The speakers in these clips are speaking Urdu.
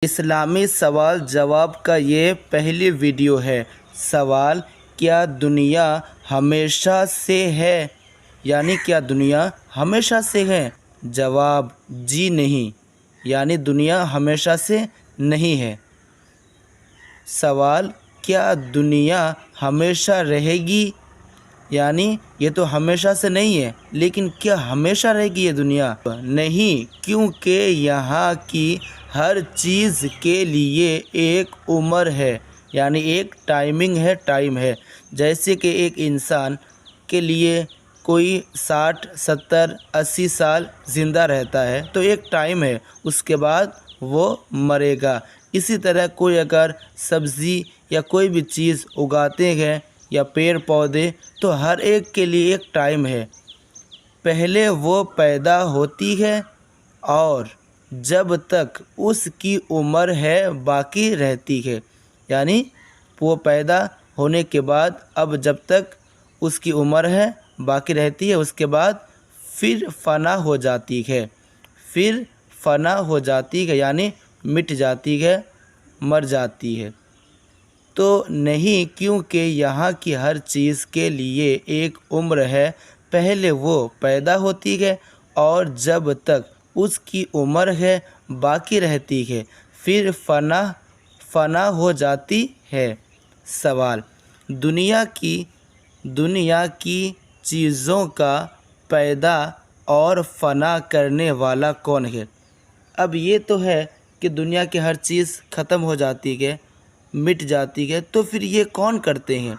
اسلامی سوال جواب کا یہ پہلی ویڈیو ہے۔ سوال: کیا دنیا ہمیشہ سے ہے؟ یعنی کیا دنیا ہمیشہ سے ہے؟ جواب: جی نہیں، یعنی دنیا ہمیشہ سے نہیں ہے۔ سوال: کیا دنیا ہمیشہ رہے گی؟ یعنی یہ تو ہمیشہ سے نہیں ہے، لیکن کیا ہمیشہ رہے گی یہ دنیا؟ نہیں، کیونکہ یہاں کی ہر چیز کے لیے ایک عمر ہے، یعنی ایک ٹائم ہے۔ جیسے کہ ایک انسان کے لیے کوئی 60، 70، 80 سال زندہ رہتا ہے تو ایک ٹائم ہے، اس کے بعد وہ مرے گا۔ اسی طرح کوئی اگر سبزی یا کوئی بھی چیز اگاتے ہیں یا پیڑ پودے، تو ہر ایک کے لیے ایک ٹائم ہے۔ پہلے وہ پیدا ہوتی ہے اور جب تک اس کی عمر ہے باقی رہتی ہے، یعنی وہ پیدا ہونے کے بعد اب جب تک اس کی عمر ہے باقی رہتی ہے، اس کے بعد پھر فنا ہو جاتی ہے، یعنی مٹ جاتی ہے، مر جاتی ہے۔ تو نہیں، کیونکہ یہاں کی ہر چیز کے لیے ایک عمر ہے۔ پہلے وہ پیدا ہوتی ہے اور جب تک اس کی عمر ہے باقی رہتی ہے، پھر فنا ہو جاتی ہے۔ سوال: دنیا کی چیزوں کا پیدا اور فنا کرنے والا کون ہے؟ اب یہ تو ہے کہ دنیا کی ہر چیز ختم ہو جاتی ہے، مٹ جاتی ہے، تو پھر یہ کون کرتے ہیں؟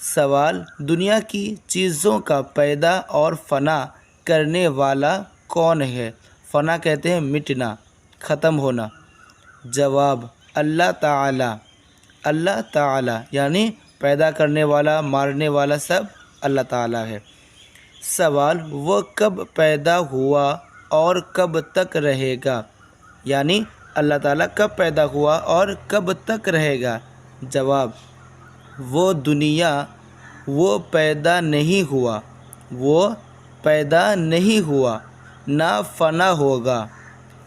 سوال: دنیا کی چیزوں کا پیدا اور فنا کرنے والا کون ہے؟ فنا کہتے ہیں مٹنا، ختم ہونا۔ جواب: اللہ تعالی، یعنی پیدا کرنے والا، مارنے والا سب اللہ تعالی ہے۔ سوال: وہ کب پیدا ہوا اور کب تک رہے گا؟ یعنی اللہ تعالیٰ کب پیدا ہوا اور کب تک رہے گا؟ جواب: وہ پیدا نہیں ہوا، نہ فنا ہوگا،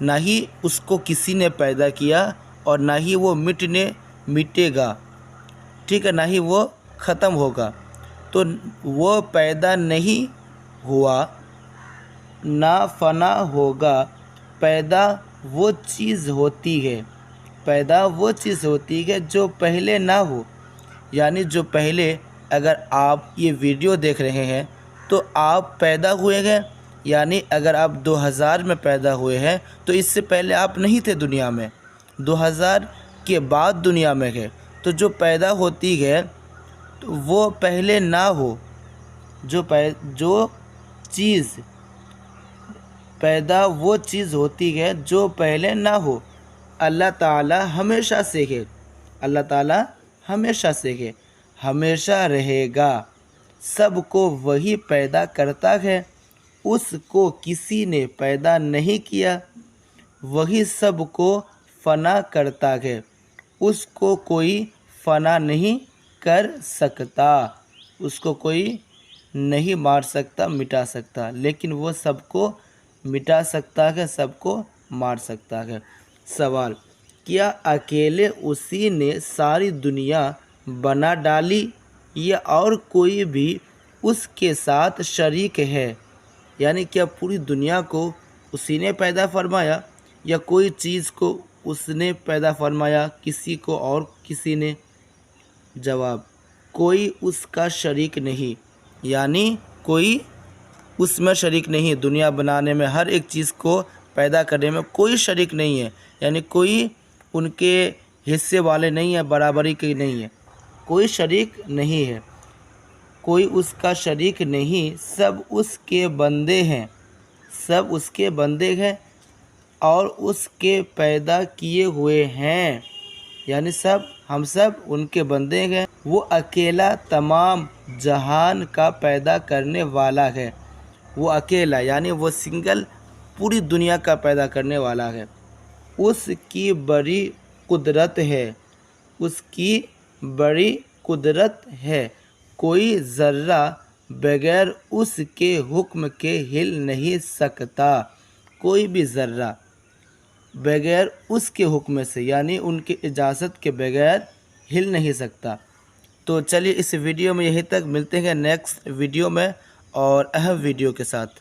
نہ ہی اس کو کسی نے پیدا کیا اور نہ ہی وہ مٹے گا، ٹھیک ہے، نہ ہی وہ ختم ہوگا۔ تو وہ پیدا نہیں ہوا، نہ فنا ہوگا۔ پیدا وہ چیز ہوتی ہے جو پہلے نہ ہو، یعنی جو پہلے، اگر آپ یہ ویڈیو دیکھ رہے ہیں تو آپ پیدا ہوئے ہیں، یعنی اگر آپ 2000 میں پیدا ہوئے ہیں تو اس سے پہلے آپ نہیں تھے دنیا میں، 2000 کے بعد دنیا میں ہے۔ تو جو پیدا ہوتی ہے تو وہ پہلے نہ ہو، جو چیز پیدا وہ چیز ہوتی ہے جو پہلے نہ ہو۔ اللہ تعالیٰ ہمیشہ سے ہے، ہمیشہ رہے گا۔ سب کو وہی پیدا کرتا ہے، اس کو کسی نے پیدا نہیں کیا۔ وہی سب کو فنا کرتا ہے، اس کو کوئی فنا نہیں کر سکتا، اس کو کوئی نہیں مار سکتا، مٹا سکتا، لیکن وہ سب کو مٹا سکتا ہے، سب کو مار سکتا ہے۔ سوال: کیا اکیلے اسی نے ساری دنیا بنا ڈالی یا اور کوئی بھی اس کے ساتھ شریک ہے؟ یعنی کیا پوری دنیا کو اسی نے پیدا فرمایا یا کوئی چیز کو اس نے پیدا فرمایا، کسی کو اور کسی نے؟ جواب: کوئی اس کا شریک نہیں، یعنی کوئی اس میں شریک نہیں، دنیا بنانے میں، ہر ایک چیز کو پیدا کرنے میں کوئی شریک نہیں ہے، یعنی کوئی ان کے حصے والے نہیں ہیں، برابری کے نہیں ہے، کوئی شریک نہیں ہے، کوئی اس کا شریک نہیں، سب اس کے بندے ہیں اور اس کے پیدا کیے ہوئے ہیں، یعنی ہم سب ان کے بندے ہیں۔ وہ اکیلا تمام جہان کا پیدا کرنے والا ہے، وہ اکیلا، یعنی وہ سنگل پوری دنیا کا پیدا کرنے والا ہے۔ اس کی بڑی قدرت ہے، کوئی ذرہ بغیر اس کے حکم کے ہل نہیں سکتا، کوئی بھی ذرہ بغیر اس کے حکم سے یعنی ان کی اجازت کے بغیر ہل نہیں سکتا۔ تو چلیے اس ویڈیو میں یہی تک، ملتے ہیں نیکسٹ ویڈیو میں اور اہم ویڈیو کے ساتھ۔